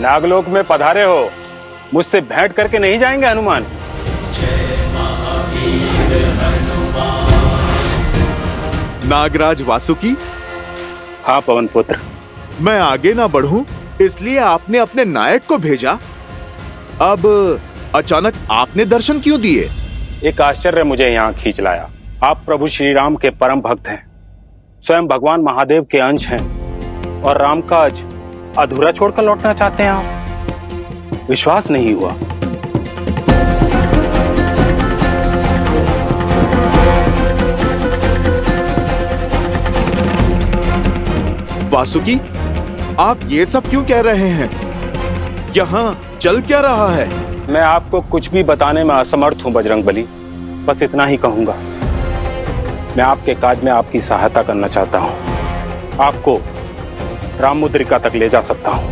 नागलोक में पधारे हो, मुझसे भेंट करके नहीं जाएंगे हनुमान? नागराज वासुकी। हाँ पवन पुत्र। मैं आगे ना बढ़ूं इसलिए आपने अपने नायक को भेजा। अब अचानक आपने दर्शन क्यों दिए? एक आश्चर्य मुझे यहाँ खींच लाया। आप प्रभु श्री राम के परम भक्त हैं, स्वयं भगवान महादेव के अंश हैं, और राम काज अधूरा छोड़कर लौटना चाहते हैं आप? विश्वास नहीं हुआ। वासुकी, आप ये सब क्यों कह रहे हैं? यहाँ चल क्या रहा है? मैं आपको कुछ भी बताने में असमर्थ हूं बजरंगबली। बस इतना ही कहूंगा, मैं आपके काज में आपकी सहायता करना चाहता हूं। आपको राममुद्रिका तक ले जा सकता हूं।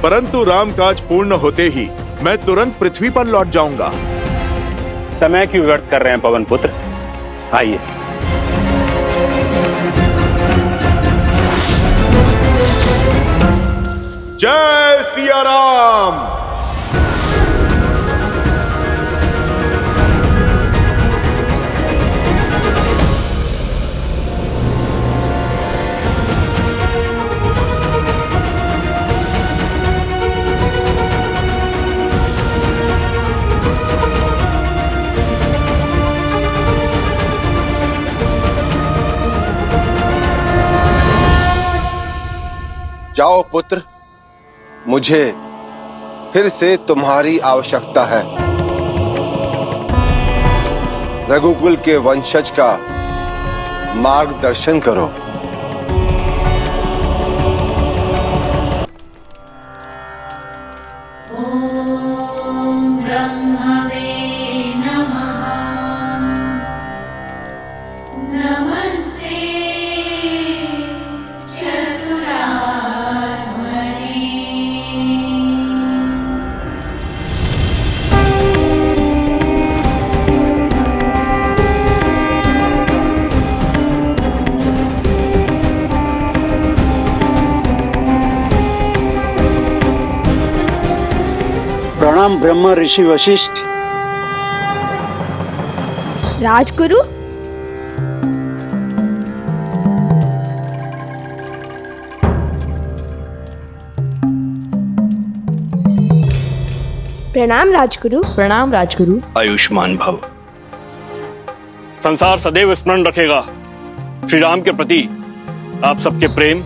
परंतु रामकाज पूर्ण होते ही मैं तुरंत पृथ्वी पर लौट जाऊंगा। समय क्यों व्यर्थ कर रहे हैं पवन पुत्र? आइए। जय सिया राम। जाओ पुत्र, मुझे फिर से तुम्हारी आवश्यकता है। रघुकुल के वंशज का मार्गदर्शन करो। ओम ब्रह्मवे नमः। नमस्ते प्रणाम ब्रह्म ऋषि वशिष्ठ। राजगुरु, प्रणाम राजगुरु। प्रणाम राजगुरु। आयुष्मान भव। संसार सदैव स्मरण रखेगा श्री राम के प्रति आप सबके प्रेम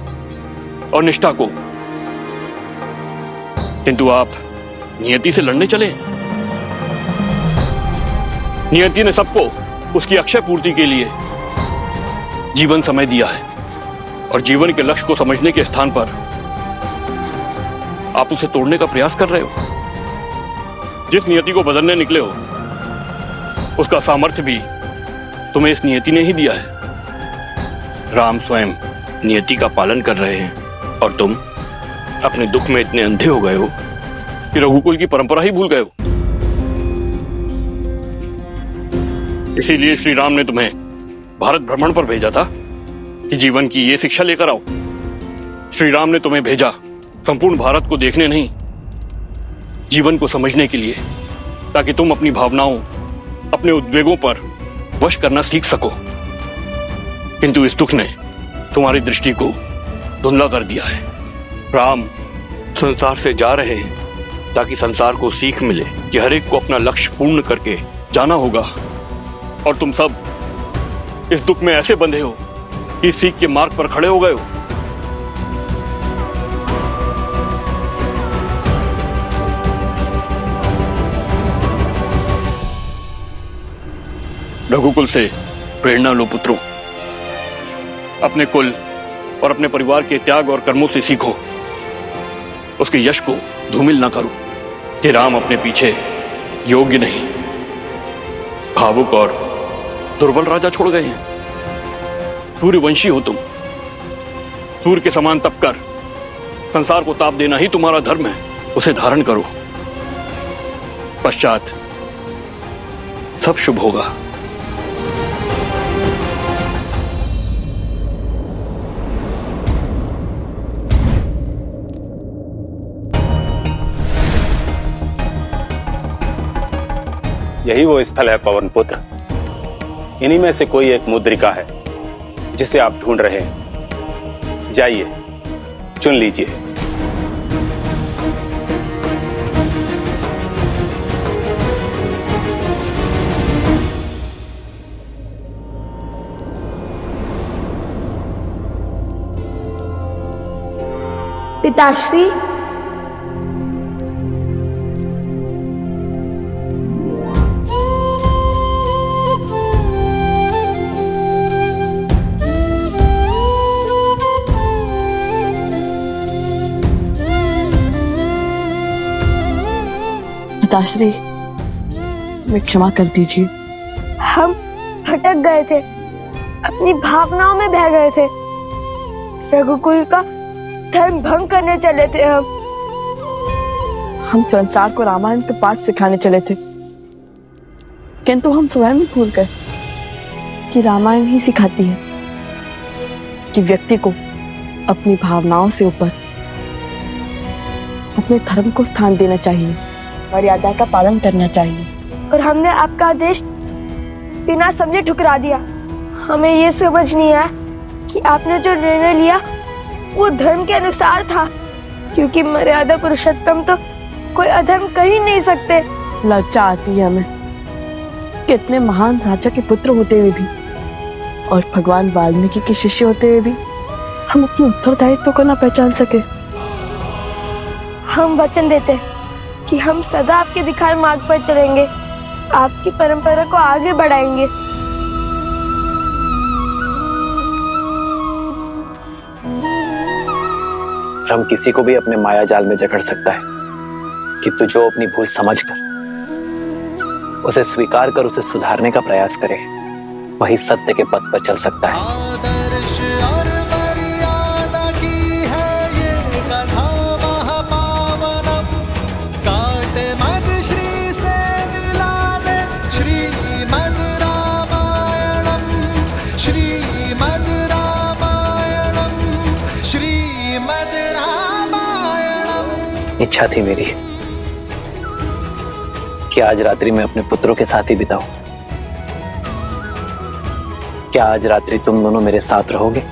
और निष्ठा को, किंतु आप नियति से लड़ने चले। नियति ने सबको उसकी अक्षय पूर्ति के लिए जीवन समय दिया है, और जीवन के लक्ष्य को समझने के स्थान पर आप उसे तोड़ने का प्रयास कर रहे हो। जिस नियति को बदलने निकले हो उसका सामर्थ्य भी तुम्हें इस नियति ने ही दिया है। राम स्वयं नियति का पालन कर रहे हैं, और तुम अपने दुख में इतने अंधे हो गए हो कि रघुकुल की परंपरा ही भूल गए हो। इसीलिए श्री राम ने तुम्हें भारत भ्रमण पर भेजा था कि जीवन की ये शिक्षा लेकर आओ। श्री राम ने तुम्हें भेजा संपूर्ण भारत को देखने नहीं, जीवन को समझने के लिए, ताकि तुम अपनी भावनाओं, अपने उद्वेगों पर वश करना सीख सको। किंतु इस दुख ने तुम्हारी दृष्टि को धुंधला कर दिया है। राम संसार से जा रहे हैं ताकि संसार को सीख मिले कि हर एक को अपना लक्ष्य पूर्ण करके जाना होगा, और तुम सब इस दुख में ऐसे बंधे हो कि इस सीख के मार्ग पर खड़े हो गए हो। रघुकुल से प्रेरणा लो पुत्रों। अपने कुल और अपने परिवार के त्याग और कर्मों से सीखो। उसके यश को धूमिल ना करो कि राम अपने पीछे योग्य नहीं, भावुक और दुर्बल राजा छोड़ गए हैं। सूर्यवंशी हो तुम, सूर्य के समान तप कर संसार को ताप देना ही तुम्हारा धर्म है। उसे धारण करो, पश्चात सब शुभ होगा। यही वो स्थल है पवन पुत्र। इन्हीं में से कोई एक मुद्रिका है जिसे आप ढूंढ रहे हैं। जाइए, चुन लीजिए। पिताश्री, पिताश्री, मैं क्षमा कर दीजिए। हम भटक गए थे, अपनी भावनाओं में बह गए थे। रघुकुल का धर्म भंग करने चले थे हम संसार को रामायण के पाठ सिखाने चले थे, किंतु हम स्वयं ही भूल गए कि रामायण ही सिखाती है कि व्यक्ति को अपनी भावनाओं से ऊपर अपने धर्म को स्थान देना चाहिए, मर्यादा का पालन करना चाहिए। और हमने आपका आदेश बिना समझे ठुकरा दिया। हमें ये समझ नहीं आया कि आपने जो निर्णय लिया वो धर्म के अनुसार था, क्योंकि मर्यादा पुरुषोत्तम तो कोई अधर्म कर ही नहीं सकते। लज्जा आती है हमें कि इतने महान राजा के पुत्र होते हुए भी और भगवान वाल्मीकि के शिष्य होते हुए भी हम अपने उत्तरदायित्व को न पहचान सके। हम वचन देते हैं कि हम सदा आपके दिखाए मार्ग पर चलेंगे, आपकी परंपरा को आगे बढ़ाएंगे। हम किसी को भी अपने माया जाल में जकड़ सकता है, किंतु जो अपनी भूल समझकर उसे स्वीकार कर उसे सुधारने का प्रयास करे, वही सत्य के पथ पर चल सकता है। आदर्श और मर्यादा की है ये कथा महापावनम, काटे मद श्री से मिला दे श्रीमद् रामायणम, श्रीमद् रामायणम, श्रीमद् रामायणम। इच्छा थी मेरी कि आज रात्रि मैं अपने पुत्रों के साथ ही बिताऊं। क्या आज रात्रि तुम दोनों मेरे साथ रहोगे?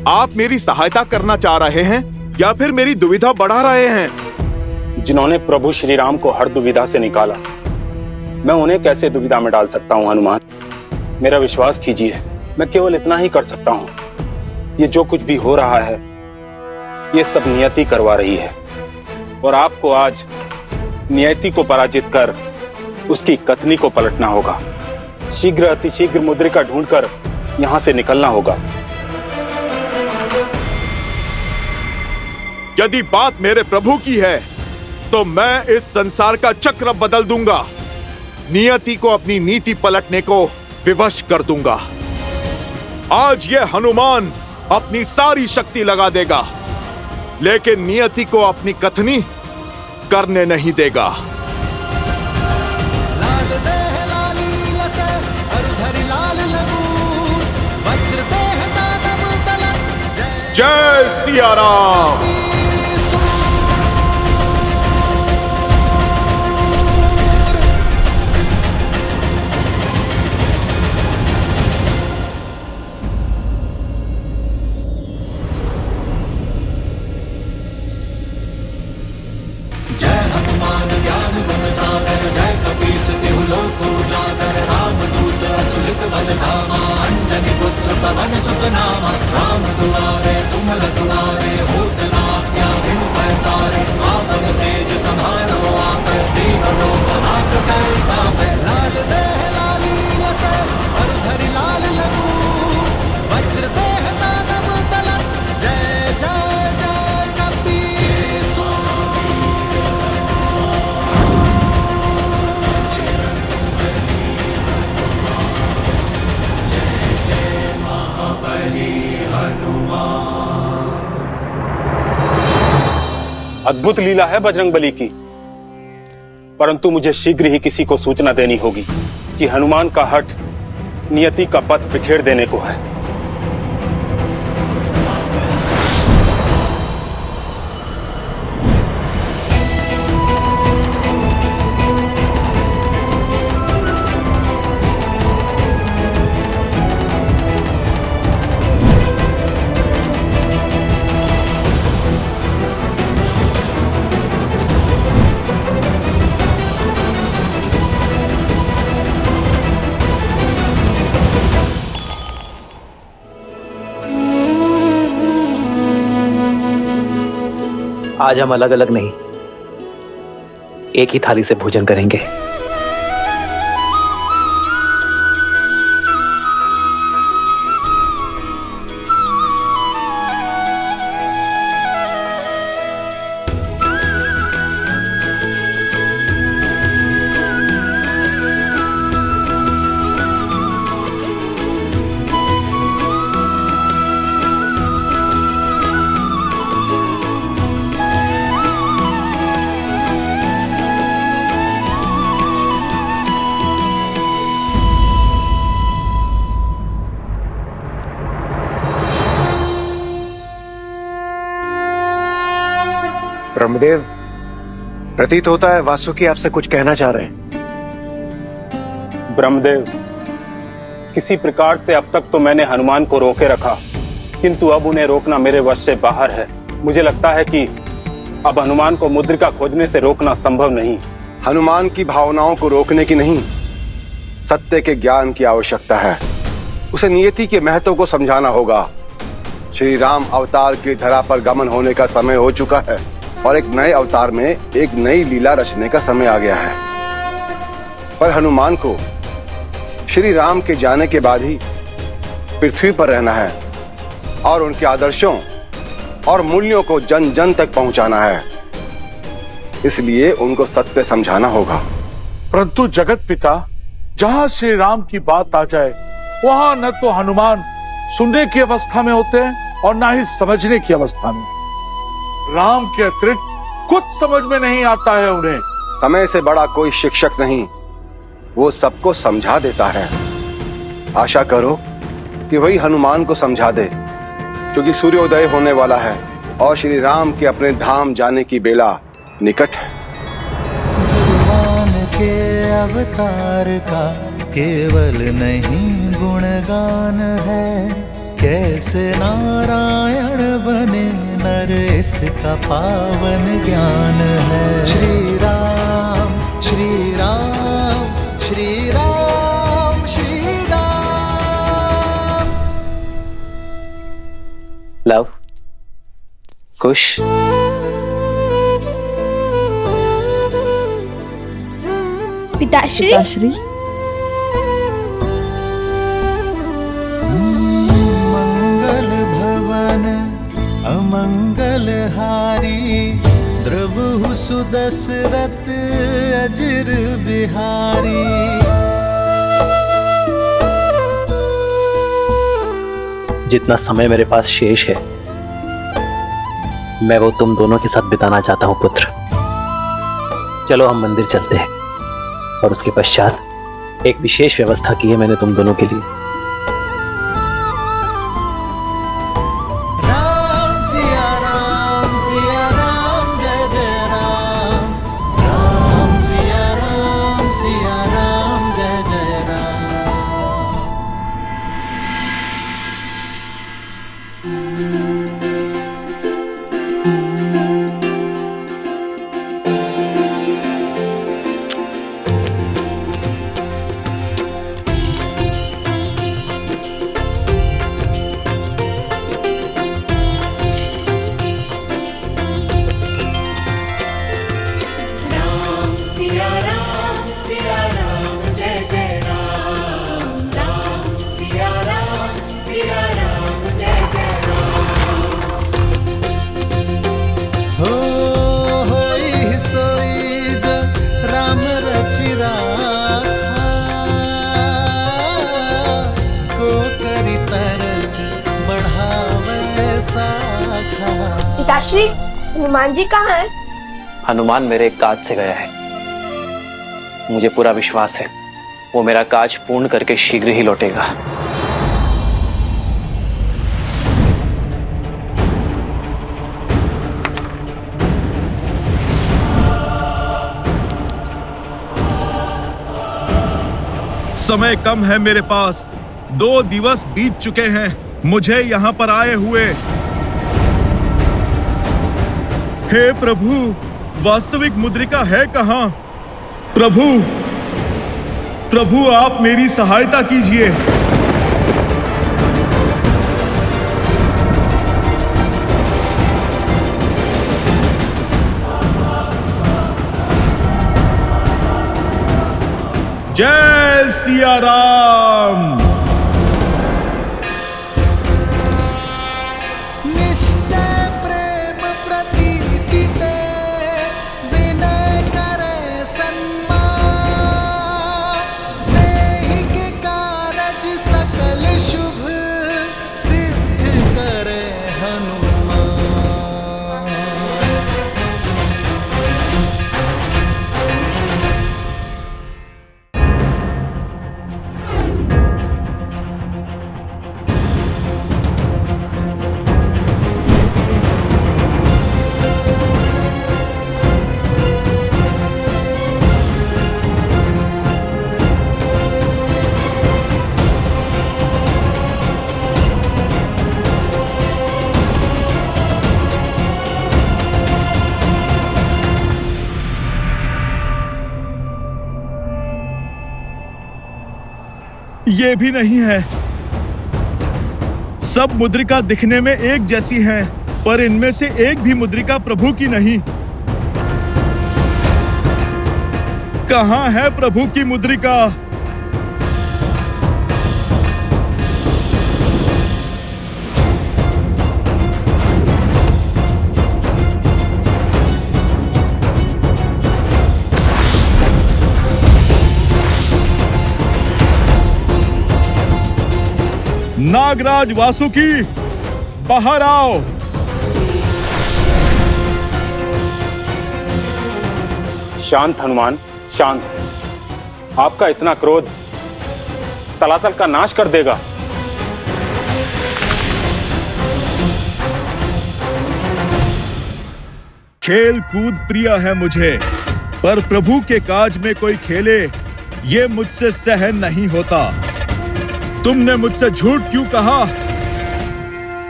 आप मेरी सहायता करना चाह रहे हैं या फिर मेरी दुविधा बढ़ा रहे हैं? जिन्होंने प्रभु श्री राम को हर दुविधा से निकाला, मैं उन्हें कैसे दुविधा में डाल सकता हूं हनुमान? मेरा विश्वास कीजिए, मैं केवल इतना ही कर सकता हूं। ये जो कुछ भी हो रहा है, ये सब नियति करवा रही है, और आपको आज नियति को पराजित कर उसकी कथनी को पलटना होगा। शीघ्र अतिशीघ्र मुद्रिका ढूंढकर यहां से निकलना होगा। यदि बात मेरे प्रभु की है तो मैं इस संसार का चक्र बदल दूंगा, नियति को अपनी नीति पलटने को विवश कर दूंगा। आज यह हनुमान अपनी सारी शक्ति लगा देगा, लेकिन नियति को अपनी कथनी करने नहीं देगा। लाल देह लाली लसे हरधरि लाल लगू, वज्र देह दानव तलत, जय सिया राम। अद्भुत लीला है बजरंगबली की, परंतु मुझे शीघ्र ही किसी को सूचना देनी होगी कि हनुमान का हठ नियति का पथ बिखेर देने को है। आज हम अलग अलग नहीं, एक ही थाली से भोजन करेंगे। ब्रह्मदेव, प्रतीत होता है वासुकी आपसे कुछ कहना चाह रहे हैं। ब्रह्मदेव, किसी प्रकार से अब तक तो मैंने हनुमान को रोके रखा, किंतु अब उन्हें रोकना मेरे वश से बाहर है। मुझे लगता है कि अब हनुमान को मुद्रिका खोजने से रोकना संभव नहीं। हनुमान की भावनाओं को रोकने की नहीं, सत्य के ज्ञान की आवश्यकता है। उसे नियति के महत्व को समझाना होगा। श्री राम अवतार की धरा पर गमन होने का समय हो चुका है और एक नए अवतार में एक नई लीला रचने का समय आ गया है। पर हनुमान को श्री राम के जाने के बाद ही पृथ्वी पर रहना है और उनके आदर्शों और मूल्यों को जन जन तक पहुंचाना है। इसलिए उनको सत्य समझाना होगा। परंतु जगत पिता, जहां श्री राम की बात आ जाए वहां न तो हनुमान सुनने की अवस्था में होते हैं और ना ही समझने की अवस्था में। राम के अतिरिक्त कुछ समझ में नहीं आता है उन्हें। समय से बड़ा कोई शिक्षक नहीं, वो सबको समझा देता है। आशा करो कि वही हनुमान को समझा दे, क्योंकि सूर्योदय होने वाला है और श्री राम के अपने धाम जाने की बेला निकट है। भगवान के अवतार का केवल नहीं गुणगान है, कैसे नारायण बने नर इसका पावन ज्ञान है। श्री राम श्री राम श्री राम श्री राम। लव, कुश, पिताश्री, पिताश्री, मंगल भवन अमंगल हारी, द्रवहु सुदशरथ अजिर बिहारी। जितना समय मेरे पास शेष है मैं वो तुम दोनों के साथ बिताना चाहता हूं पुत्र। चलो हम मंदिर चलते हैं और उसके पश्चात एक विशेष व्यवस्था की है मैंने तुम दोनों के लिए। राम सिया राम जय जय राम। राम सिया राम जय जय राम। पिताश्री, हनुमान जी कहाँ हैं? हनुमान मेरे काज से गया है। मुझे पूरा विश्वास है वो मेरा काज पूर्ण करके शीघ्र ही लौटेगा। समय कम है मेरे पास, 2 दिवस बीत चुके हैं मुझे यहाँ पर आए हुए। हे प्रभु, वास्तविक मुद्रिका है कहाँ? प्रभु, प्रभु आप मेरी सहायता कीजिए। जय सिया राम। निश्चय प्रेम प्रतीति ते विनय करे सन्मान, नेहि के कारज सकल शुभ सिद्ध करे हनुमान। ये भी नहीं है। सब मुद्रिका दिखने में एक जैसी हैं, पर इनमें से एक भी मुद्रिका प्रभु की नहीं। कहाँ है प्रभु की मुद्रिका? नागराज वासुकी, बाहर आओ। शांत हनुमान, शांत। आपका इतना क्रोध तलातल का नाश कर देगा। खेल कूद प्रिय है मुझे, पर प्रभु के काज में कोई खेले ये मुझसे सहन नहीं होता। तुमने मुझसे झूठ क्यों कहा?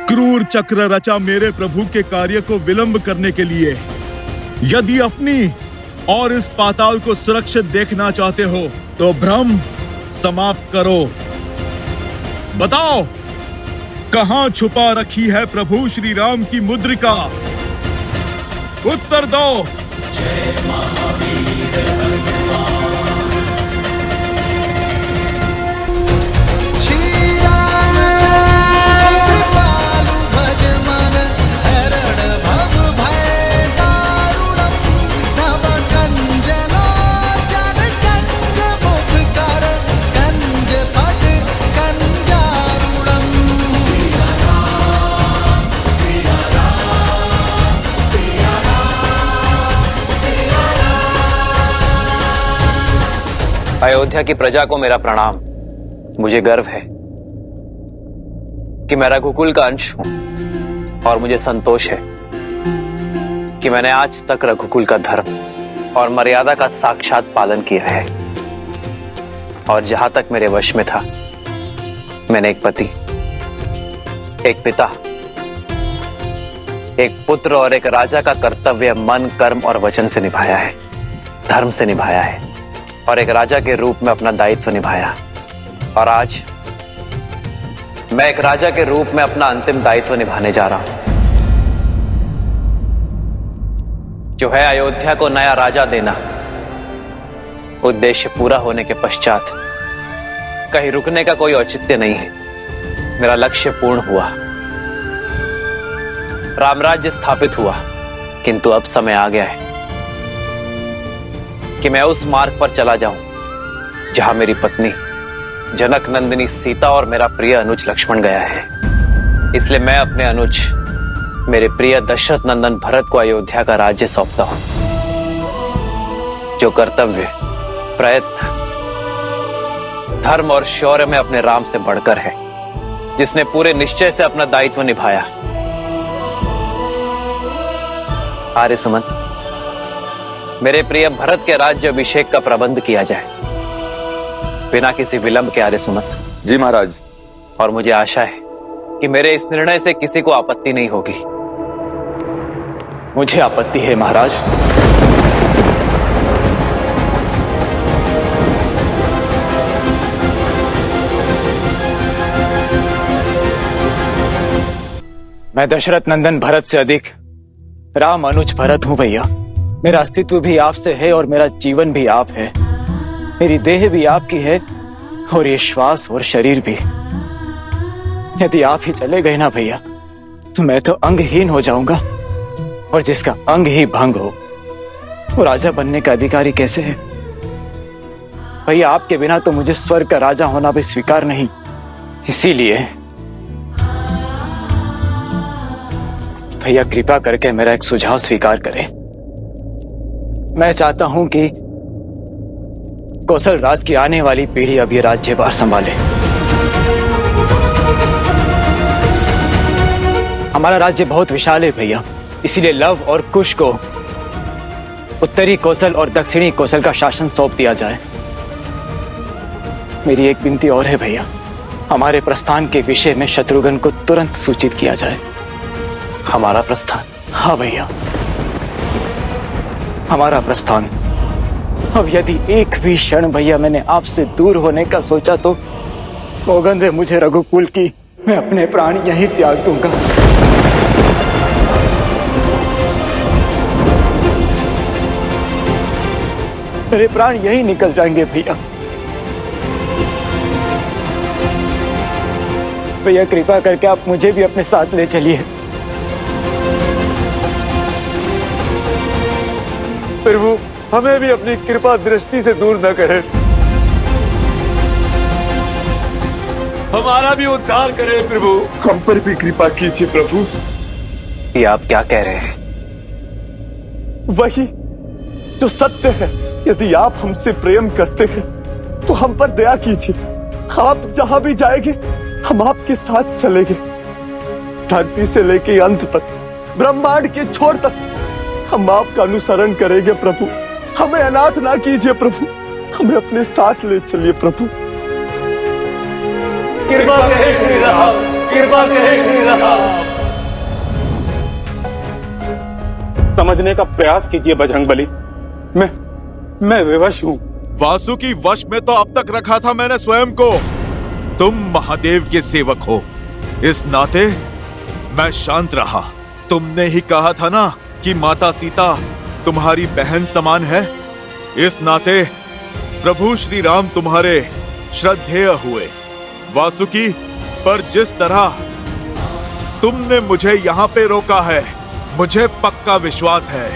क्रूर चक्र रचा मेरे प्रभु के कार्य को विलंब करने के लिए। यदि अपनी और इस पाताल को सुरक्षित देखना चाहते हो तो भ्रम समाप्त करो। बताओ, कहां छुपा रखी है प्रभु श्री राम की मुद्रिका? उत्तर दो। अयोध्या की प्रजा को मेरा प्रणाम। मुझे गर्व है कि मैं रघुकुल का अंश हूं और मुझे संतोष है कि मैंने आज तक रघुकुल का धर्म और मर्यादा का साक्षात पालन किया है। और जहां तक मेरे वश में था, मैंने एक पति, एक पिता, एक पुत्र और एक राजा का कर्तव्य मन, कर्म और वचन से निभाया है, धर्म से निभाया है और एक राजा के रूप में अपना दायित्व निभाया। और आज मैं एक राजा के रूप में अपना अंतिम दायित्व निभाने जा रहा हूं, जो है अयोध्या को नया राजा देना। उद्देश्य पूरा होने के पश्चात कहीं रुकने का कोई औचित्य नहीं है। मेरा लक्ष्य पूर्ण हुआ, रामराज्य स्थापित हुआ, किंतु अब समय आ गया है कि मैं उस मार्ग पर चला जाऊं जहां मेरी पत्नी जनक नंदिनी सीता और मेरा प्रिय अनुज लक्ष्मण गया है। इसलिए मैं अपने अनुज मेरे प्रिय दशरथ नंदन भरत को अयोध्या का राज्य सौंपता हूं, जो कर्तव्य, प्रयत्न, धर्म और शौर्य में अपने राम से बढ़कर है, जिसने पूरे निश्चय से अपना दायित्व निभाया। आर्य सुमंत, मेरे प्रिय भरत के राज्य अभिषेक का प्रबंध किया जाए, बिना किसी विलंब के। आर्य सुमंत। जी महाराज। और मुझे आशा है कि मेरे इस निर्णय से किसी को आपत्ति नहीं होगी। मुझे आपत्ति है महाराज। मैं दशरथ नंदन भरत से अधिक राम अनुज भरत हूं भैया। मेरा अस्तित्व भी आपसे है और मेरा जीवन भी आप है। मेरी देह भी आपकी है और ये श्वास और शरीर भी। यदि आप ही चले गए ना भैया, तो मैं तो अंगहीन हो जाऊंगा, और जिसका अंग ही भंग हो वो राजा बनने का अधिकारी कैसे है? भैया आपके बिना तो मुझे स्वर्ग का राजा होना भी स्वीकार नहीं। इसीलिए भैया कृपा करके मेरा एक सुझाव स्वीकार करें। मैं चाहता हूं कि कौशल राज की आने वाली पीढ़ी अब ये राज्यभार संभाले। हमारा राज्य बहुत विशाल है भैया, इसीलिए लव और कुश को उत्तरी कौशल और दक्षिणी कौशल का शासन सौंप दिया जाए। मेरी एक विनती और है भैया, हमारे प्रस्थान के विषय में शत्रुघ्न को तुरंत सूचित किया जाए। हमारा प्रस्थान? हाँ भैया, हमारा प्रस्थान। अब यदि एक भी क्षण भैया मैंने आपसे दूर होने का सोचा तो सौगंध है मुझे रघुकुल की, मैं अपने प्राण यहीं त्याग दूंगा। मेरे प्राण यहीं निकल जाएंगे भैया। भैया कृपा करके आप मुझे भी अपने साथ ले चलिए। प्रभु हमें भी अपनी कृपा दृष्टि से दूर न करें, हमारा भी उद्धार करें प्रभु। हम पर भी कृपा कीजिए प्रभु। ये आप क्या कह रहे हैं? वही जो सत्य है। यदि आप हमसे प्रेम करते हैं तो हम पर दया कीजिए। आप जहां भी जाएंगे हम आपके साथ चलेंगे, धरती से लेके अंत तक, ब्रह्मांड के छोर तक हम आपका अनुसरण करेंगे प्रभु। हमें अनाथ ना कीजिए प्रभु, हमें अपने साथ ले चलिए प्रभु। कृपा करें श्री राम, कृपा करें श्री राम। समझने का प्रयास कीजिए बजरंगबली, मैं विवश हूं। वासुकी वश में तो अब तक रखा था मैंने स्वयं को। तुम महादेव के सेवक हो, इस नाते मैं शांत रहा। तुमने ही कहा था ना कि माता सीता तुम्हारी बहन समान है। इस नाते प्रभु श्री राम तुम्हारे श्रद्धेय हुए। वासुकी, पर जिस तरह तुमने मुझे यहाँ पे रोका है, मुझे पक्का विश्वास है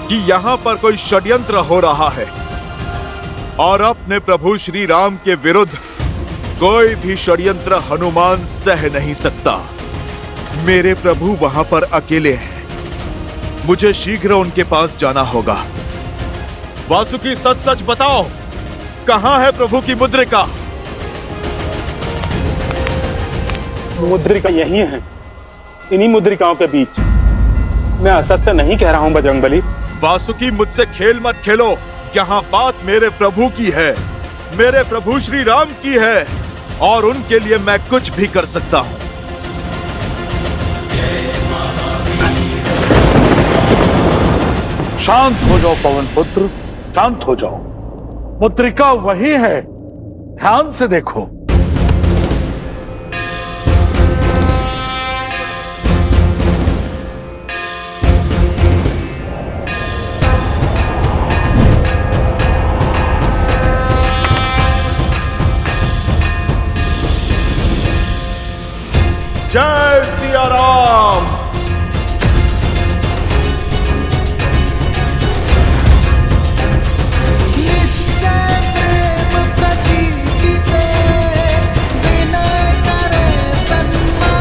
कि यहाँ पर कोई षड्यंत्र हो रहा है और अपने प्रभु श्री राम के विरुद्ध कोई भी षड्यंत्र हनुमान सह नहीं सकता। मेरे प्रभु वहां पर अकेले हैं, मुझे शीघ्र उनके पास जाना होगा। वासुकी सच सच बताओ, कहां है प्रभु की मुद्रिका? मुद्रिका यही है, इन्हीं मुद्रिकाओं के बीच। मैं असत्य नहीं कह रहा हूं बजरंगबली। वासुकी, मुझसे खेल मत खेलो। यहाँ बात मेरे प्रभु की है, मेरे प्रभु श्री राम की है, और उनके लिए मैं कुछ भी कर सकता हूँ। शांत हो जाओ पवन पुत्र, शांत हो जाओ। मुद्रिका वही है, ध्यान से देखो। जय सिया राम। निश्चय प्रेम प्रतीति ते, विनय करे सन्मान,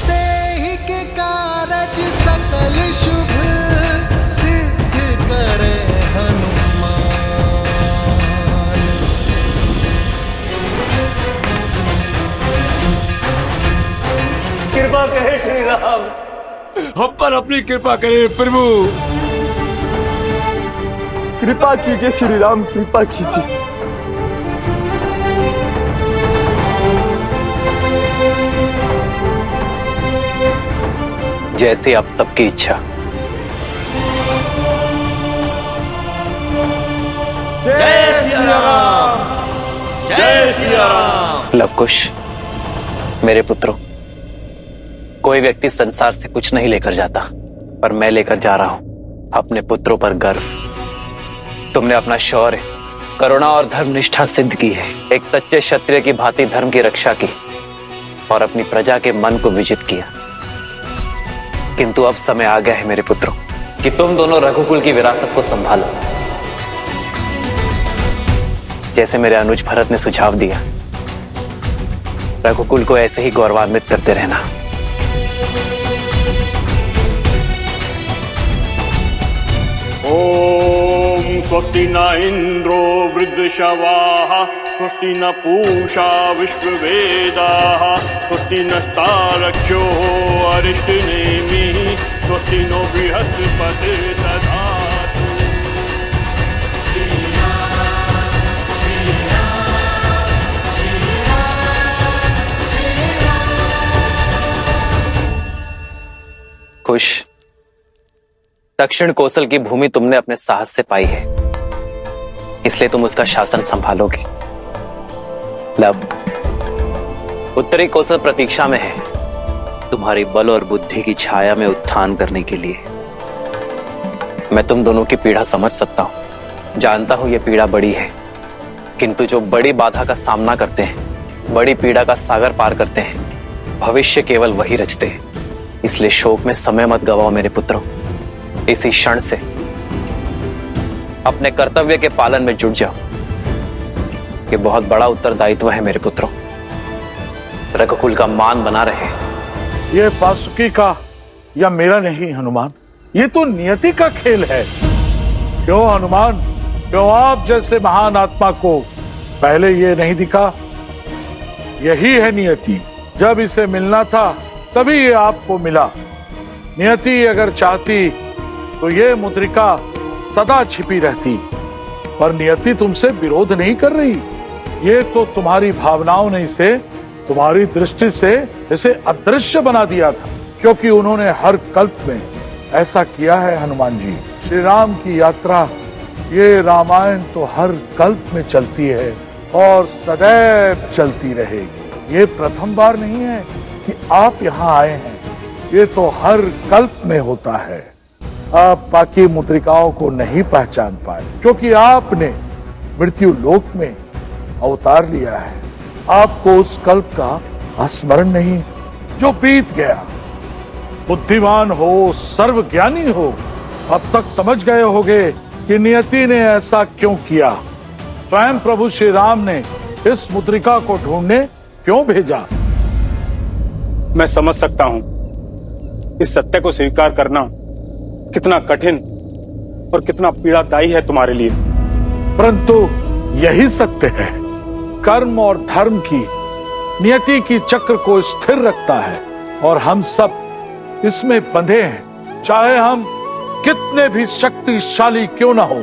ते सेवक है श्री राम, हम पर अपनी कृपा करें प्रभु। कृपा कीजिए श्री राम, कृपा कीजिए। जैसे आप सबकी इच्छा। जय सिया राम, जय सिया राम। लवकुश, मेरे पुत्रों, कोई व्यक्ति संसार से कुछ नहीं लेकर जाता, पर मैं लेकर जा रहा हूं अपने पुत्रों पर गर्व। तुमने अपना शौर्य, करुणा और धर्मनिष्ठा सिद्ध की है। एक सच्चे क्षत्रिय की भांति धर्म की रक्षा की और अपनी प्रजा के मन को विजित किया। किंतु अब समय आ गया है मेरे पुत्रों कि तुम दोनों रघुकुल की विरासत को संभालो। जैसे मेरे अनुज भरत ने सुझाव दिया, रघुकुल को ऐसे ही गौरवान्वित करते रहना। ओम स्वस्ति न इंद्रो वृद्धशवाः, स्वस्ति न पूषा विश्ववेदाः, स्वस्ति नस्तारक्षो अरिष्टनेमिः, स्वस्ति नो बृहस्पतिर्दधातु। खुश, दक्षिण कौशल की भूमि तुमने अपने साहस से पाई है, इसलिए तुम उसका शासन संभालोगे। लब, उत्तरी कौशल प्रतीक्षा में है तुम्हारी बल और बुद्धि की छाया में उत्थान करने के लिए। मैं तुम दोनों की पीड़ा समझ सकता हूं, जानता हूं यह पीड़ा बड़ी है, किंतु जो बड़ी बाधा का सामना करते हैं, बड़ी पीड़ा का सागर पार करते हैं, भविष्य केवल वही रचते हैं। इसलिए शोक में समय मत गवाओ मेरे पुत्रों। इसी क्षण से अपने कर्तव्य के पालन में जुट जाओ। ये बहुत बड़ा उत्तरदायित्व है मेरे पुत्रों। रघुकुल का मान बना रहे। ये वासुकी का या मेरा नहीं हनुमान, ये तो नियति का खेल है। क्यों हनुमान, क्यों आप जैसे महान आत्मा को पहले ये नहीं दिखा? यही है नियति। जब इसे मिलना था तभी ये आपको मिला। नियति अगर चाहती तो ये मुद्रिका सदा छिपी रहती, पर नियति तुमसे विरोध नहीं कर रही। ये तो तुम्हारी भावनाओं ने इसे, तुम्हारी दृष्टि से इसे अदृश्य बना दिया था, क्योंकि उन्होंने हर कल्प में ऐसा किया है। हनुमान जी, श्री राम की यात्रा, ये रामायण तो हर कल्प में चलती है और सदैव चलती रहेगी। ये प्रथम बार नहीं है कि आप यहाँ आए हैं, ये तो हर कल्प में होता है। आप बाकी मुद्रिकाओं को नहीं पहचान पाए, क्योंकि आपने मृत्यु लोक में अवतार लिया है। आपको उस कल्प का स्मरण नहीं जो बीत गया। बुद्धिमान हो, सर्वज्ञानी हो, अब तक समझ गए होंगे कि नियति ने ऐसा क्यों किया। स्वयं प्रभु श्री राम ने इस मुद्रिका को ढूंढने क्यों भेजा। मैं समझ सकता हूं इस सत्य को स्वीकार करना कितना कठिन और कितना पीड़ादायी है तुम्हारे लिए, परंतु यही सत्य है। कर्म और धर्म की नियति की चक्र को स्थिर रखता है और हम सब इसमें बंधे हैं। चाहे हम कितने भी शक्तिशाली क्यों ना हो,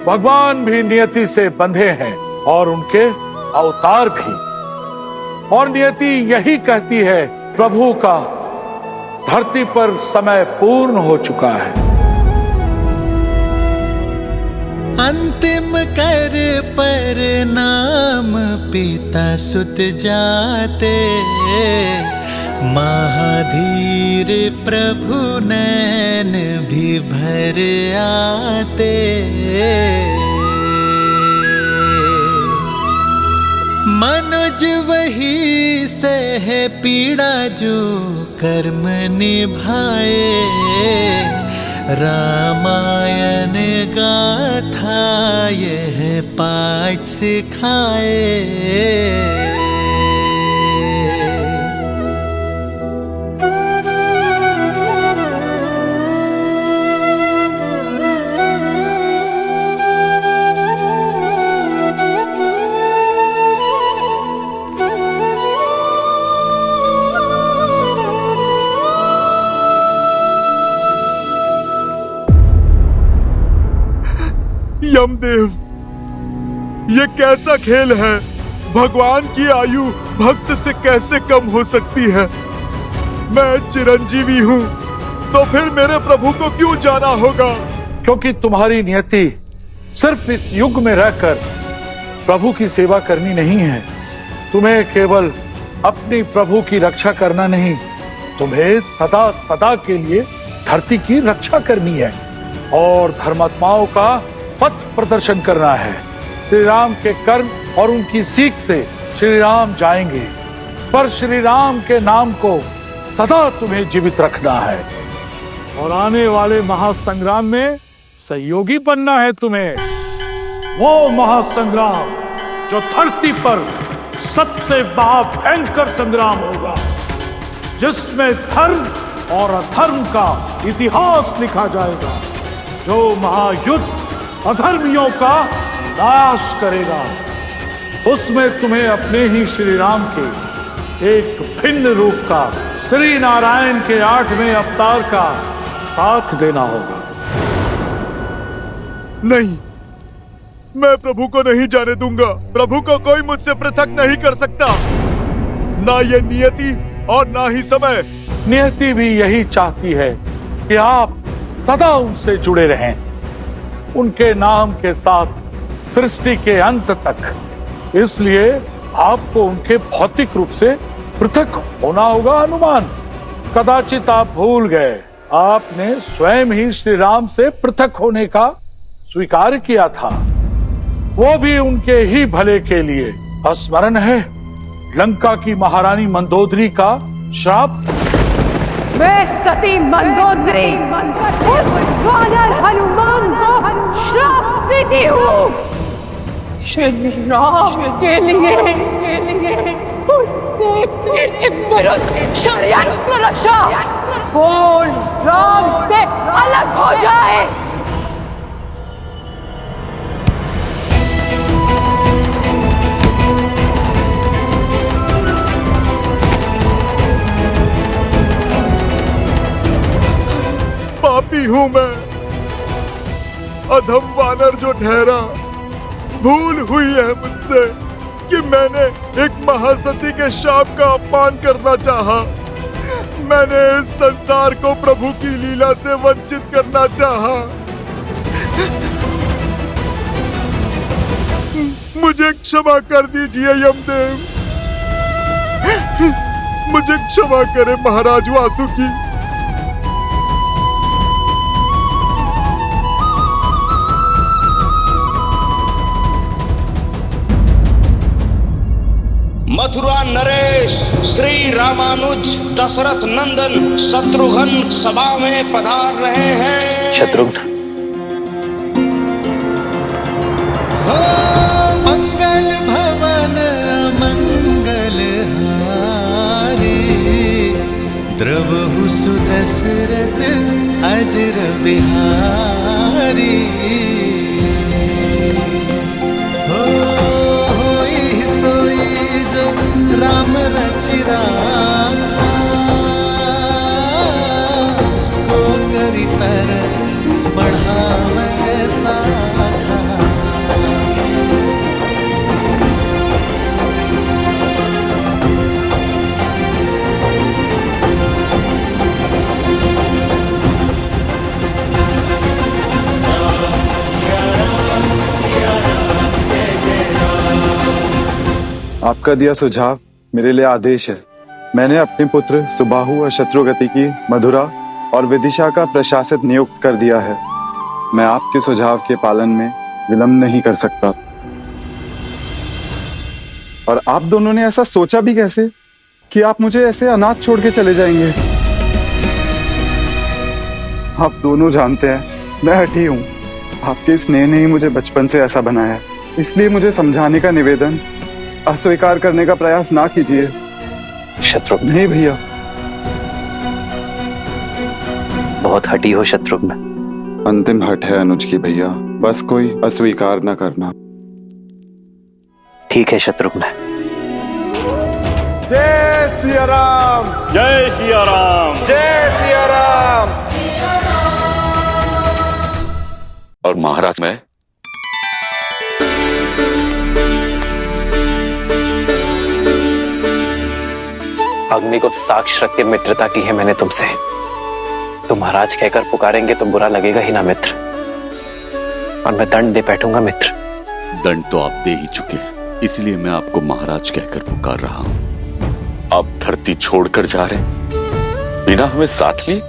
भगवान भी नियति से बंधे हैं और उनके अवतार भी। और नियति यही कहती है, प्रभु का धरती पर समय पूर्ण हो चुका है। अंतिम कर पर नाम पिता सुत जाते, महाधीर प्रभु नैन भी भर आते। मनुज वही सह पीड़ा जो कर्म निभाए, रामायण गाथा यह पाठ सिखाए। यमदेव, ये कैसा खेल है? भगवान की आयु भक्त से कैसे कम हो सकती है? मैं चिरंजीवी हूँ, तो फिर मेरे प्रभु को क्यों जाना होगा? क्योंकि तुम्हारी नियति सिर्फ इस युग में रहकर प्रभु की सेवा करनी नहीं है। तुम्हें केवल अपनी प्रभु की रक्षा करना नहीं, तुम्हें सदा सदा के लिए धरती की रक्षा करनी है और धर्मात्माओं का पथ प्रदर्शन करना है। श्री राम के कर्म और उनकी सीख से श्री राम जाएंगे, पर श्री राम के नाम को सदा तुम्हें जीवित रखना है और आने वाले महासंग्राम में सहयोगी बनना है तुम्हें। वो महासंग्राम जो धरती पर सबसे महाभयंकर संग्राम होगा, जिसमें धर्म और अधर्म का इतिहास लिखा जाएगा, जो महायुद्ध अधर्मियों का नाश करेगा। उसमें तुम्हें अपने ही श्री राम के एक भिन्न रूप का, श्री नारायण के 8वें अवतार का साथ देना होगा। नहीं, मैं प्रभु को नहीं जाने दूंगा। प्रभु को कोई मुझसे पृथक नहीं कर सकता, ना ये नियति और ना ही समय। नियति भी यही चाहती है कि आप सदा उनसे जुड़े रहें, उनके नाम के साथ सृष्टि के अंत तक। इसलिए आपको उनके भौतिक रूप से पृथक होना होगा। हनुमान, कदाचित आप भूल गए, आपने स्वयं ही श्री राम से पृथक होने का स्वीकार किया था, वो भी उनके ही भले के लिए। स्मरण है लंका की महारानी मंदोदरी का श्राप? मैं सती मंदोदरी उस वानर हनुमान को श्राप देती हूँ। श्री राम के लिए उसने मेरे विरुद्ध षड्यंत्र रचा। फोन राम से अलग हो जाए। पापी हूं मैं, अधम वानर जो ठहरा। भूल हुई है मुझसे कि मैंने एक महासती के शाप का अपमान करना चाहा। मैंने इस संसार को प्रभु की लीला से वंचित करना चाहा। मुझे क्षमा कर दीजिए यमदेव, मुझे क्षमा करें महाराज वासुकी। मथुरा नरेश श्री रामानुज दशरथ नंदन शत्रुघ्न सभा में पधार रहे हैं। शत्रुघ्न, मंगल भवन मंगल हारी, द्रवहु सुदशरथ अजर बिहारी। राम रचि राखा, को करि तर बढ़ावे साखा। आपका दिया सुझाव मेरे लिए आदेश है। मैंने अपने पुत्र सुबाहु और शत्रुगति की मधुरा और विदिशा का प्रशासक नियुक्त कर दिया है। मैं आपके सुझाव के पालन में विलंब नहीं कर सकता। और आप दोनों ने ऐसा सोचा भी कैसे कि आप मुझे ऐसे अनाथ छोड़ के चले जाएंगे? आप दोनों जानते हैं मैं हठी हूं। आपके स्नेह ने ही मुझे बचपन से ऐसा बनाया, इसलिए मुझे समझाने का निवेदन अस्वीकार करने का प्रयास ना कीजिए। शत्रुघ्न, नहीं भैया। बहुत हठी हो शत्रुघ्न। अंतिम हट है अनुज की भैया, बस कोई अस्वीकार न करना। ठीक है शत्रुघ्न। जय सिया राम, जय सिया राम, जय सिया राम। और महाराज मैं अग्नि को साक्ष्य रख के मित्रता की है मैंने तुमसे। तुम महाराज कहकर पुकारेंगे तो बुरा लगेगा ही ना मित्र, और मैं दंड दे बैठूंगा मित्र। दंड तो आप दे ही चुके हैं, इसलिए मैं आपको महाराज कहकर पुकार रहा हूं। आप धरती छोड़कर जा रहे हैं बिना हमें साथ लिए।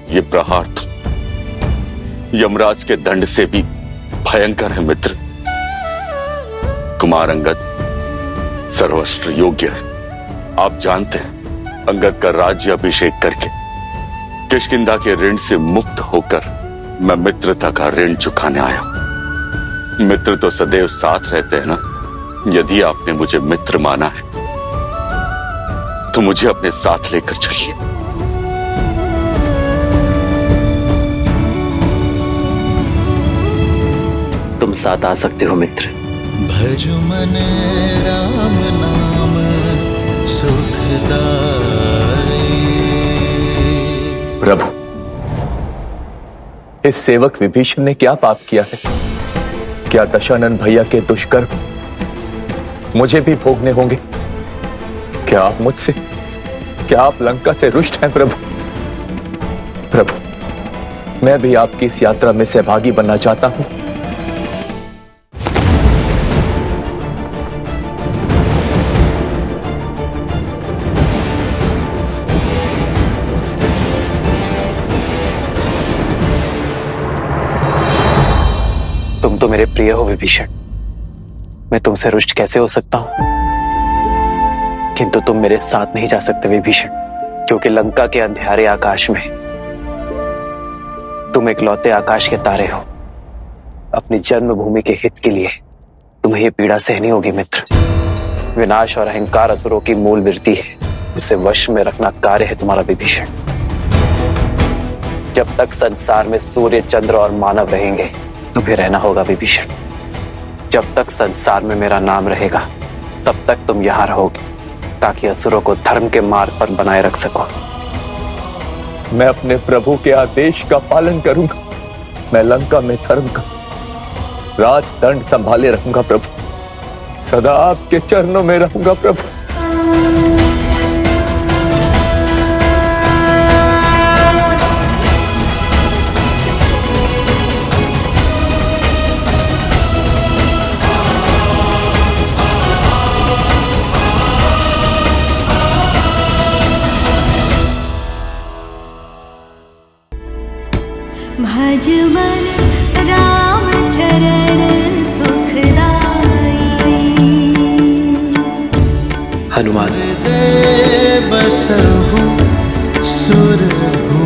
ये प्रहार तो यमराज के दंड से भी भयंकर है मित्र। कुमार अंगद सर्वश्रेष्ठ योग्य है। आप जानते हैं अंगद का राज्य अभिषेक करके किष्किंधा के ऋण से मुक्त होकर मैं मित्रता का ऋण चुकाने आया हूं। मित्र तो सदैव साथ रहते हैं ना। यदि आपने मुझे मित्र माना है तो मुझे अपने साथ लेकर चलिए। तुम साथ आ सकते हो मित्र। भजु मन राम नाम सुखदाई। प्रभु, इस सेवक विभीषण ने क्या पाप किया है? क्या दशानन भैया के दुष्कर्म मुझे भी भोगने होंगे? क्या आप मुझसे, क्या आप लंका से रुष्ट हैं प्रभु? प्रभु, मैं भी आपकी इस यात्रा में सहभागी बनना चाहता हूं। तुम तो मेरे प्रिय हो विभीषण, मैं तुमसे रुष्ट कैसे हो सकता हूं? किंतु तुम मेरे साथ नहीं जा सकते विभीषण, क्योंकि लंका के अंधेरे आकाश में तुम इकलौते आकाश के तारे हो। अपनी जन्मभूमि के हित के लिए तुम्हें यह पीड़ा सहनी होगी मित्र। विनाश और अहंकार असुरों की मूल वृत्ति है, उसे वश में रखना कार्य है तुम्हारा विभीषण। जब तक संसार में सूर्य, चंद्र और मानव रहेंगे तुम्हें रहना होगा विभीषण। जब तक संसार में मेरा नाम रहेगा तब तक तुम यहां रहोगे, ताकि असुरों को धर्म के मार्ग पर बनाए रख सको। मैं अपने प्रभु के आदेश का पालन करूंगा। मैं लंका में धर्म का राजदंड संभाले रहूंगा प्रभु। सदा आपके चरणों में रहूंगा प्रभु। भज मन राम चरण सुखदाई। हनुमान बसहु सुरभूप।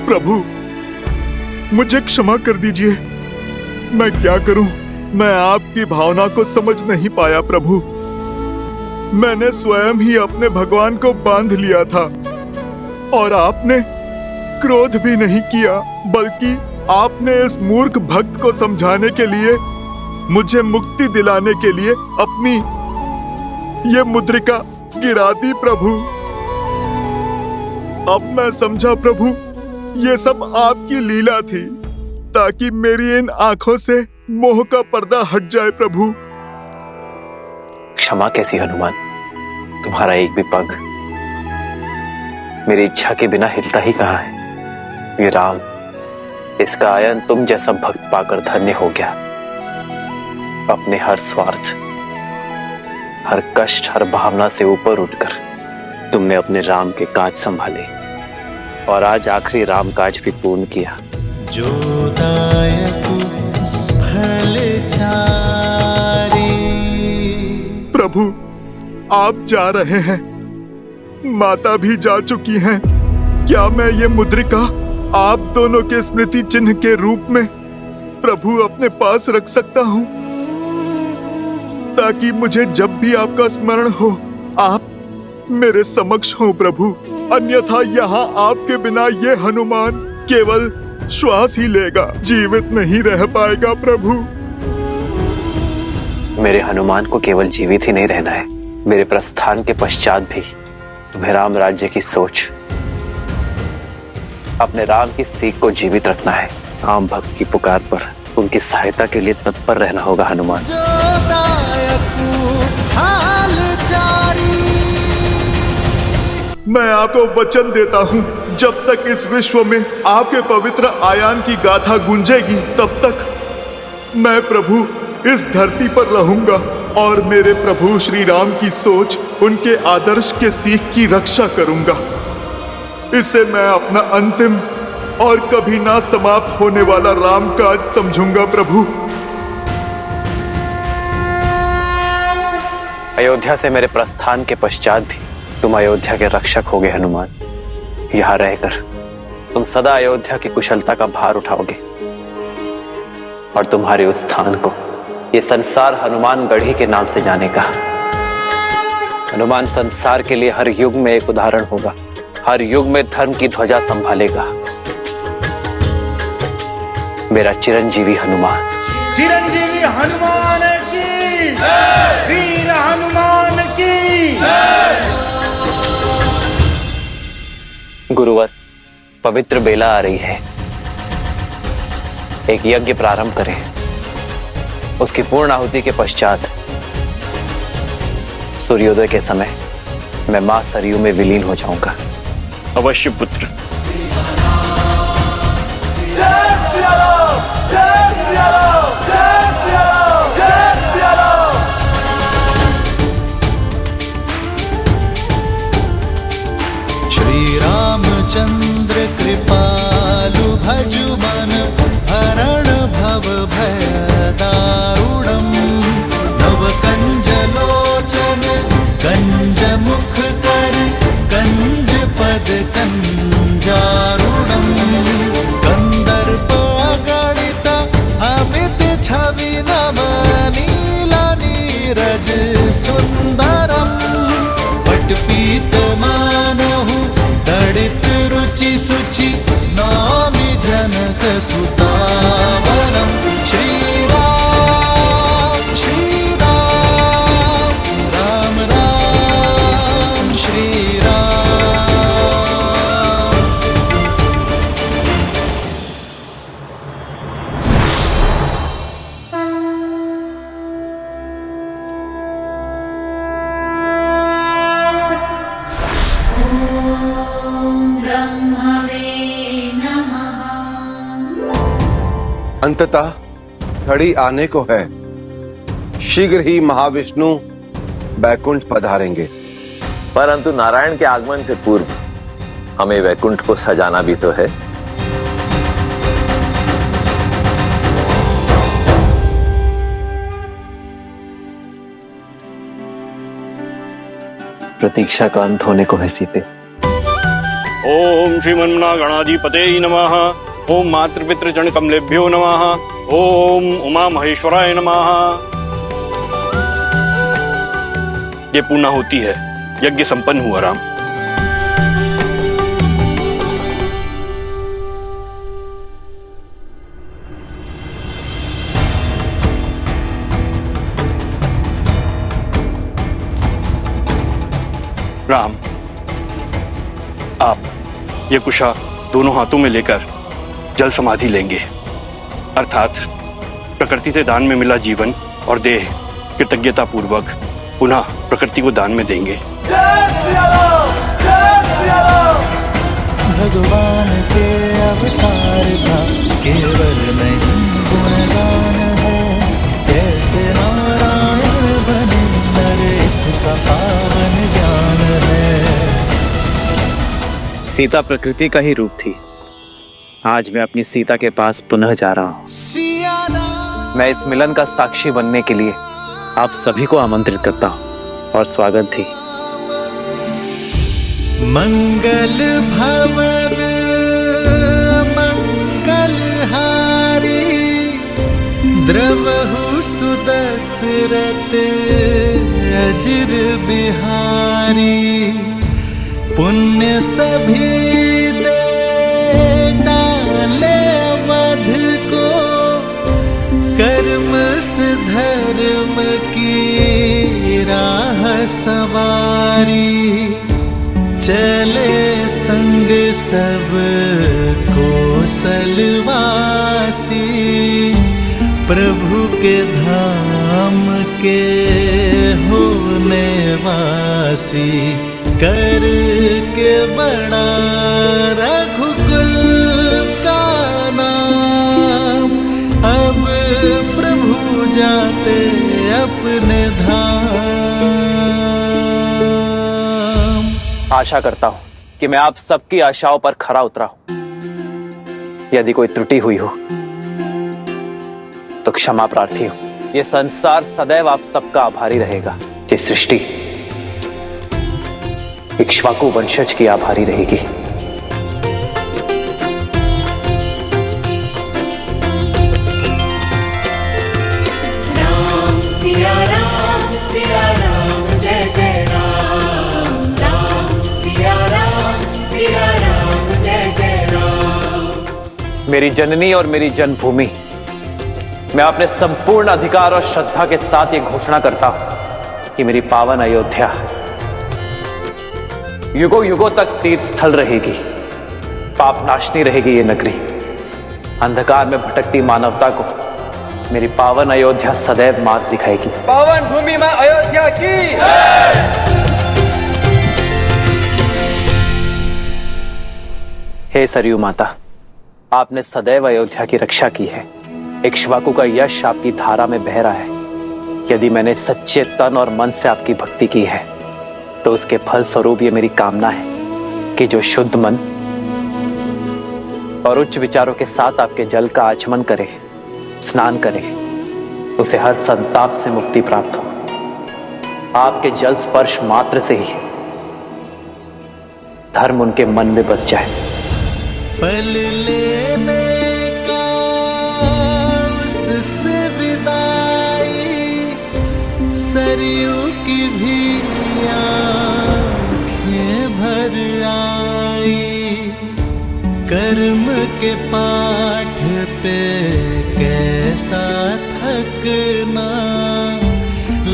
प्रभु, मुझे क्षमा कर दीजिए। मैं क्या करूं? मैं आपकी भावना को समझ नहीं पाया प्रभु। मैंने स्वयं ही अपने भगवान को बांध लिया था और आपने क्रोध भी नहीं किया, बल्कि आपने इस मूर्ख भक्त को समझाने के लिए, मुझे मुक्ति दिलाने के लिए अपनी ये मुद्रिका गिरा दी प्रभु। अब मैं समझा प्रभु, ये सब आपकी लीला थी, ताकि मेरी इन आंखों से मोह का पर्दा हट जाए प्रभु। क्षमा कैसी हनुमान? तुम्हारा एक भी पग मेरी इच्छा के बिना हिलता ही कहां है। ये राम, इसका आयन तुम जैसा भक्त पाकर धन्य हो गया। अपने हर स्वार्थ, हर कष्ट, हर भावना से ऊपर उठकर तुमने अपने राम के काज संभाले और आज आखिरी राम काज भी पूर्ण किया। जो दायक प्रभु, आप जा रहे हैं, माता भी जा चुकी हैं। क्या मैं ये मुद्रिका आप दोनों के स्मृति चिन्ह के रूप में प्रभु अपने पास रख सकता हूं, ताकि मुझे जब भी आपका स्मरण हो आप मेरे समक्ष हो प्रभु। अन्यथा यहाँ आपके बिना ये हनुमान केवल श्वास ही लेगा, जीवित नहीं रह पाएगा प्रभु। मेरे हनुमान को केवल जीवित ही नहीं रहना है, मेरे प्रस्थान के पश्चात भी तुम्हें राम राज्य की सोच, अपने राम की सीख को जीवित रखना है। राम भक्त की पुकार पर उनकी सहायता के लिए तत्पर रहना होगा हनुमान। हाल जारी। मैं आपको वचन देता हूँ, जब तक इस विश्व में आपके पवित्र आयान की गाथा गूंजेगी, तब तक मैं प्रभु इस धरती पर रहूंगा और मेरे प्रभु श्री राम की सोच, उनके आदर्श के सीख की रक्षा करूंगा। इसे मैं अपना अंतिम और कभी ना समाप्त होने वाला राम काज समझूंगा प्रभु। अयोध्या से मेरे प्रस्थान के पश्चात भी तुम अयोध्या के रक्षक होगे हनुमान। यहाँ रहकर तुम सदा अयोध्या की कुशलता का भार उठाओगे और तुम्हारे उस स्थान को ये संसार हनुमान गढ़ी के नाम से जानेगा। हनुमान संसार के लिए हर युग में एक उदाहरण होगा, हर युग में धर्म की ध्वजा संभालेगा। मेरा चिरंजीवी हनुमान। चिरंजीवी हनुमान की, वीर हनुमान की। गुरुवर, पवित्र बेला आ रही है, एक यज्ञ प्रारंभ करें। उसकी पूर्ण आहुति के पश्चात सूर्योदय के समय मैं मां सरयू में विलीन हो जाऊंगा। अवश्य पुत्र। श्री रामचंद्र कृपालु भजु मन हरण भव भय दारुणम। नव कंज लोचन कंज मुख कर कंज पद कंजारुणम। कंदर्प गणित अमित छवि नव नीला नीरज सुंदरम। पटपीत मानहु तड़ित रुचि सुचि नामि जनक सुतावरम। श्री राम श्री राम राम राम श्री राम। अंततः घड़ी आने को है, शीघ्र ही महाविष्णु बैकुंठ पधारेंगे। परंतु नारायण के आगमन से पूर्व हमें वैकुंठ को सजाना भी तो है। प्रतीक्षा का अंत होने को है सीते। ओम श्रीमन्ना गणाधिपते नमः। ओम मातृपितृ जन कमलेभ्यो नमः। ओम उमा महेश्वराय नमः। ये पूर्णा होती है, यज्ञ संपन्न हुआ राम। राम, आप ये कुशा दोनों हाथों में लेकर जल समाधि लेंगे, अर्थात प्रकृति से दान में मिला जीवन और देह कृतज्ञता पूर्वक पुनः प्रकृति को दान में देंगे। भगवान के अवतार का केवल नहीं गुणगान है। कैसे नारायण बने नर इसका पावन ज्ञान है। सीता प्रकृति का ही रूप थी। आज मैं अपनी सीता के पास पुनः जा रहा हूँ। मैं इस मिलन का साक्षी बनने के लिए आप सभी को आमंत्रित करता हूँ और स्वागत थी। मंगल भवन मंगल हारी द्रवहु सुदशरथ अजिर बिहारी। पुण्य सभी दे डाले वध को कर्म से धर्म की राह सवारी। चले संग सब कौशलवासी प्रभु के धाम राम के होने वासी करके बड़ा रघुकुल का नाम, अब प्रभु जाते अपने धाम। आशा करता हूं कि मैं आप सबकी आशाओं पर खरा उतरा हूं। यदि कोई त्रुटि हुई हो तो क्षमा प्रार्थी हूं। ये संसार सदैव आप सबका आभारी रहेगा। ये सृष्टि इक्ष्वाकु वंशज की आभारी रहेगी। राम सिया राम जय जय राम, राम सिया राम जय जय राम। मेरी जननी और मेरी जन्मभूमि, मैं अपने संपूर्ण अधिकार और श्रद्धा के साथ ये घोषणा करता हूं कि मेरी पावन अयोध्या युगों युगों तक तीर्थ स्थल रहेगी। पापनाशनी रहेगी ये नगरी। अंधकार में भटकती मानवता को मेरी पावन अयोध्या सदैव मार्ग दिखाएगी। पावन भूमि में अयोध्या की हे सरयू माता, आपने सदैव अयोध्या की रक्षा की है। इक्ष्वाकु का यश आपकी धारा में बह रहा है। यदि मैंने सच्चे तन और मन से आपकी भक्ति की है तो उसके फल स्वरूप ये मेरी कामना है कि जो शुद्ध मन और उच्च विचारों के साथ आपके जल का आचमन करे, स्नान करे, उसे हर संताप से मुक्ति प्राप्त हो। आपके जल स्पर्श मात्र से ही धर्म उनके मन में बस जाए। पल लेने का उससे विदाई, सरयू की भी आँखें भर आई। कर्म के पाठ पे कैसा थकना,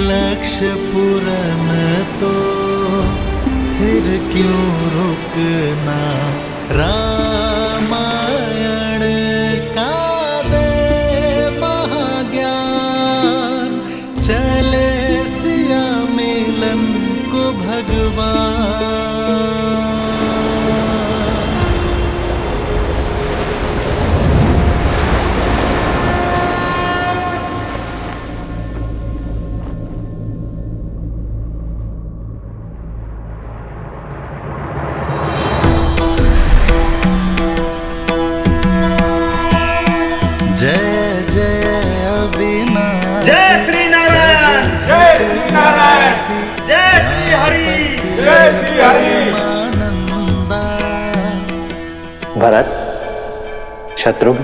लक्ष्य पूर्ण तो फिर क्यों रुकना। रामायण का दे महाज्ञान, चले सिया मिलन को भगवान। जय जय अविनाशी, जय श्री नारायण, जय श्री नारायण, जय श्री हरि, जय श्री हरि। भरत, शत्रुघ्न,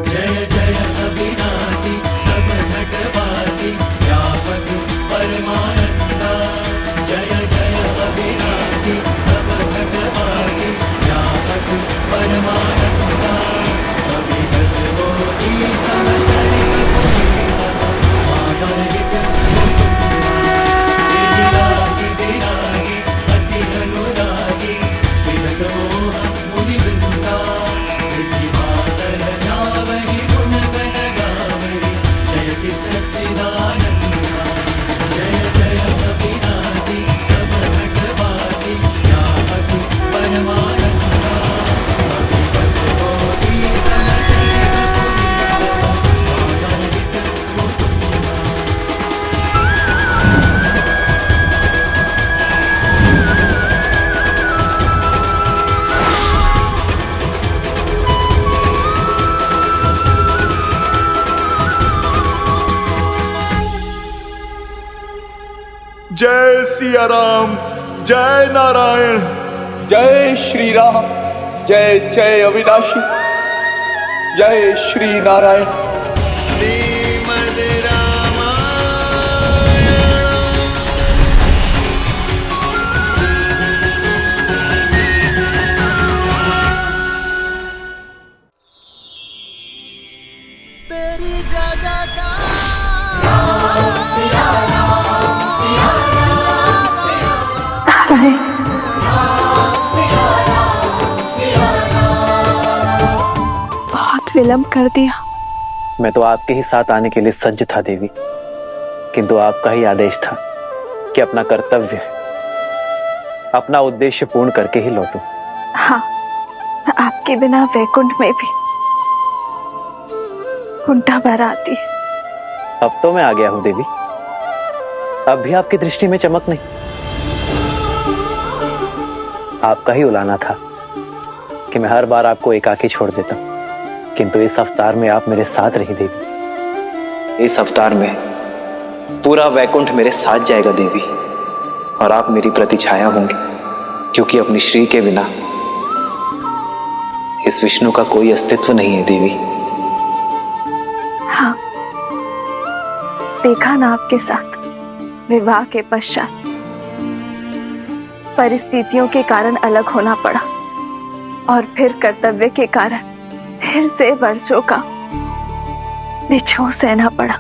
जय जय अविनाशी, सब नटवासी, व्यापक परमानंदा। जय जय अविनाशी, सब नटवासी, व्यापक परमानंदा। अविगत गोपी तव चरित लीला, माधव हित श्रीलागी विरागी, अति अनुरागी, विगत मोह मुनि वृंदा। सिंहासन न्यावहि गुण गण गावहि, जयति सच्चिदानंदा। जय जय अविनाशी, सब नटवासी, व्यापक परमानंदा। अविगत गोपी तव चरित लीला, माधव हित मुकुंदा। जय सिया राम, जय नारायण। जय श्री राम, जय जय अविनाशी, जय श्री नारायण। श्रीमद् तेरी जगह का बहुत विलंब कर दिया। मैं तो आपके ही साथ आने के लिए सज्ज था देवी, किंतु आपका ही आदेश था कि अपना कर्तव्य, अपना उद्देश्य पूर्ण करके ही लौटूं। हाँ, आपके बिना वैकुंठ में भी कुंठा भर आती है। अब तो मैं आ गया हूं देवी, अब भी आपकी दृष्टि में चमक नहीं। आपका ही उलाना था कि मैं हर बार आपको एकाकी छोड़ देता, किंतु इस अवतार में आप मेरे साथ रही देवी। इस अवतार में पूरा वैकुंठ मेरे साथ जाएगा देवी, और आप मेरी प्रतिछाया होंगी, क्योंकि अपनी श्री के बिना इस विष्णु का कोई अस्तित्व नहीं है देवी। हाँ, देखा ना आपके साथ विवाह के पश्चात परिस्थितियों के कारण अलग होना पड़ा, और फिर कर्तव्य के कारण फिर से वर्षों का बिछोह सहना पड़ा।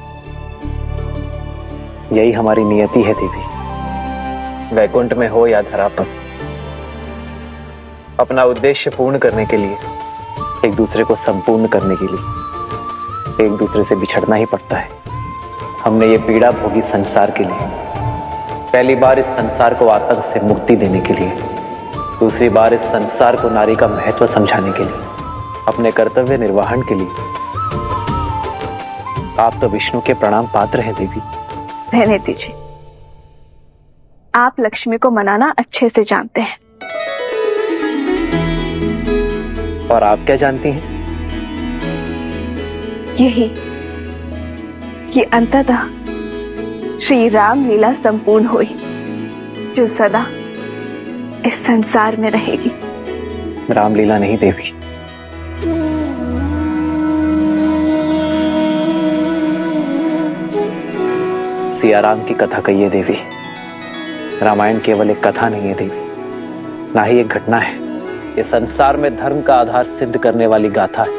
यही हमारी नियति है देवी, वैकुंठ में हो या धरा पर, अपना उद्देश्य पूर्ण करने के लिए, एक दूसरे को संपूर्ण करने के लिए एक दूसरे से बिछड़ना ही पड़ता है। हमने ये पीड़ा भोगी संसार के लिए, पहली बार इस संसार को आतंक से मुक्ति देने के लिए, दूसरी बार इस संसार को नारी का महत्व समझाने के लिए, अपने कर्तव्य निर्वहन के लिए। आप तो विष्णु के प्रणाम पात्र हैं देवी। रहने दीजिए, आप लक्ष्मी को मनाना अच्छे से जानते हैं। और आप क्या जानती हैं? यही कि अंततः श्री राम लीला संपूर्ण हुई, जो सदा इस संसार में रहेगी। रामलीला नहीं देवी, सियाराम की कथा कहिए देवी। रामायण केवल एक कथा नहीं है देवी, ना ही एक घटना है। ये संसार में धर्म का आधार सिद्ध करने वाली गाथा है।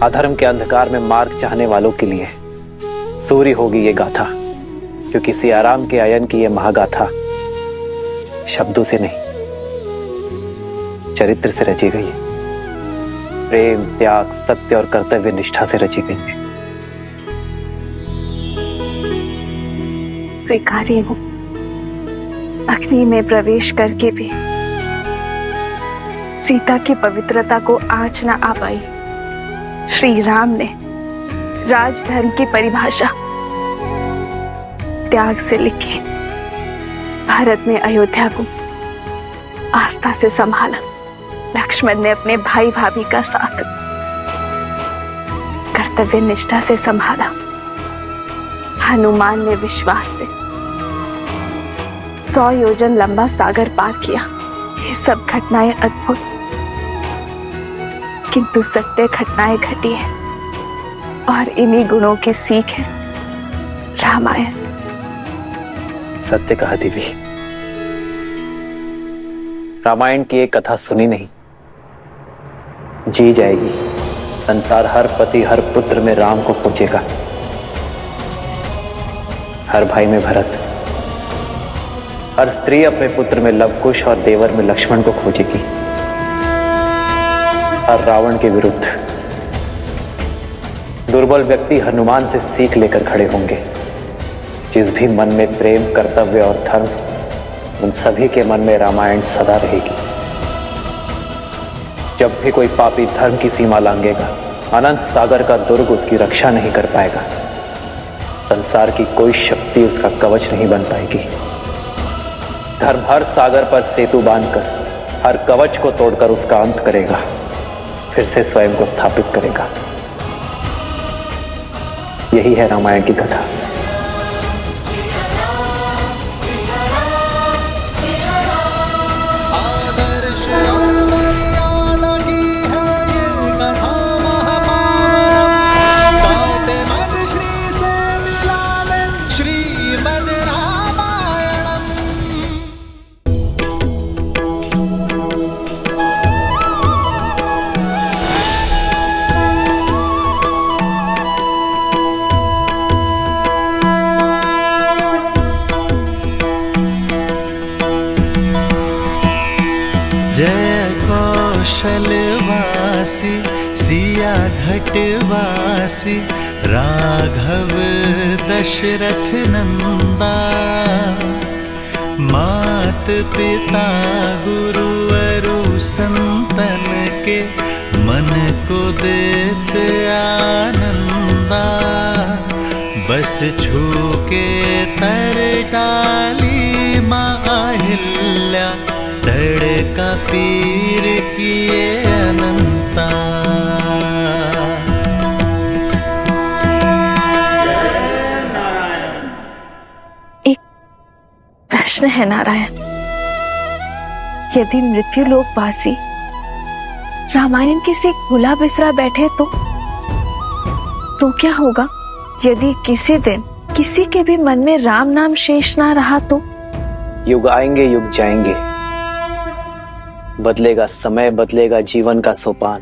अधर्म के अंधकार में मार्ग चाहने वालों के लिए सूर्य होगी ये गाथा, क्योंकि सियाराम के आयन की ये महागाथा शब्दों से नहीं, चरित्र से रची गई है। प्रेम, त्याग, सत्य और कर्तव्य निष्ठा से रची गई है। स्वीकारी हूं, अग्नि में प्रवेश करके भी सीता की पवित्रता को आँच न आ पाई। श्री राम ने राजधर्म की परिभाषा त्याग से लिखी। भारत ने अयोध्या को आस्था से संभाला। लक्ष्मण ने अपने भाई भाभी का साथ कर्तव्य निष्ठा से संभाला। हनुमान ने विश्वास से 100 योजन लंबा सागर पार किया। ये सब घटनाएं अद्भुत, किंतु सत्य घटनाएं घटी है, और इन्हीं गुणों की सीख है रामायण। सत्य कहा देवी, रामायण की एक कथा सुनी नहीं, जी जाएगी। संसार हर पति हर पुत्र में राम को खोजेगा, हर भाई में भरत, हर स्त्री अपने पुत्र में लवकुश और देवर में लक्ष्मण को खोजेगी। हर रावण के विरुद्ध दुर्बल व्यक्ति हनुमान से सीख लेकर खड़े होंगे। जिस भी मन में प्रेम, कर्तव्य और धर्म, उन सभी के मन में रामायण सदा रहेगी। जब भी कोई पापी धर्म की सीमा लांघेगा, अनंत सागर का दुर्ग उसकी रक्षा नहीं कर पाएगा। संसार की कोई शक्ति उसका कवच नहीं बन पाएगी। धर्म हर सागर पर सेतु बांधकर, हर कवच को तोड़कर उसका अंत करेगा, फिर से स्वयं को स्थापित करेगा। यही है रामायण की कथा। आदर्श और मर्यादा की है ये कथा महापावन। गाते मद श्री से मिलाने श्रीमद् रामायणम। सिया घटवासी राघव दशरथ नंदा मात पिता गुरु अरु संतन के मन को देत आनंदा बस छू के तर डाली माँ अहिल्या तड़का पीर किए अनंता। एक प्रश्न है नारायण, यदि मृत्यु लोकवासी रामायण के से भूला बिसरा बैठे तो क्या होगा? यदि किसी दिन किसी के भी मन में राम नाम शेष ना रहा तो? युग आएंगे युग जाएंगे, बदलेगा समय बदलेगा जीवन का सोपान।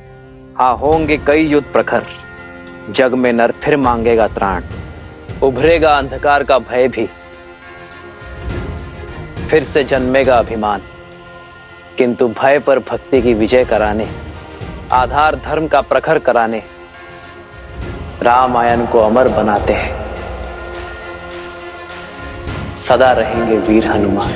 हाँ होंगे कई युद्ध प्रखर, जग में नर फिर मांगेगा त्राण। उभरेगा अंधकार का भय भी, फिर से जन्मेगा अभिमान। किंतु भय पर भक्ति की विजय कराने, आधार धर्म का प्रखर कराने रामायण को अमर बनाते हैं। सदा रहेंगे वीर हनुमान।